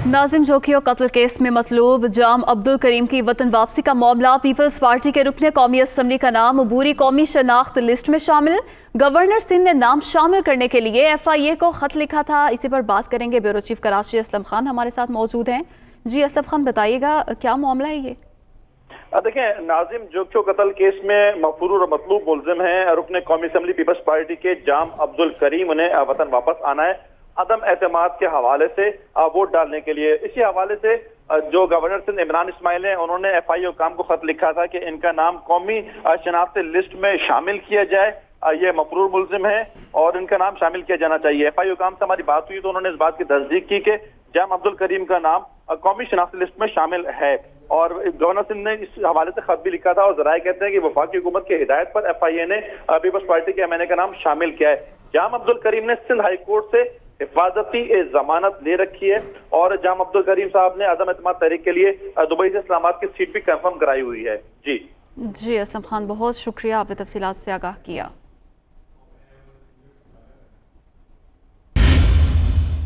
नाजिम जोखियो कत्ल केस में मतलूब जाम अब्दुल करीम की वतन वापसी का मामला। पीपल्स पार्टी के रुकने कौमी असम्बली का नाम अबूरी कौमी शनाख्त लिस्ट में शामिल। गवर्नर सिंध ने नाम शामिल करने के लिए FIA को खत लिखा था। इसी पर बात करेंगे। ब्यूरो चीफ कराची असलम खान हमारे साथ मौजूद हैं। जी असलम खान, बताइएगा क्या मामला है ये? देखें, नाजिम जोखियो कत्ल केस में मफरूर और मतलूब मुलजिम हैं रुकने कौमी असम्बली पीपल्स पार्टी के जाम अब्दुल करीम। उन्हें वतन वापस आना है अदम एतमाद के हवाले से वोट डालने के लिए। इसी हवाले से जो गवर्नर सिंध इमरान इस्माइल हैं, उन्होंने FIA हुकाम को खत लिखा था कि इनका नाम कौमी शनाख्ती लिस्ट में शामिल किया जाए। ये मफरूर मुलजिम है और इनका नाम शामिल किया जाना चाहिए। FIA हुकाम से हमारी बात हुई तो उन्होंने इस बात की तस्दीक की कि जाम अब्दुल करीम का नाम कौमी शनाख्ती लिस्ट में शामिल है। और गवर्नर सिंध ने इस हवाले से खत भी लिखा था और जराए कहते हैं कि वफाकी हुकूमत की हिदायत पर FIA ने पीपल्स पार्टी के MNA का नाम शामिल किया है। जाम अब्दुल करीम ने सिंध हाई कोर्ट से हिफाजती जमानत ले रखी है और जाम अब्दुल करीम साहब ने अदम एतमाद तहरीक के लिए दुबई से इस्लामाबाद की सीट भी कंफर्म कराई हुई है। जी असलम खान, बहुत शुक्रिया, आपने तफसीलात से आगाह किया।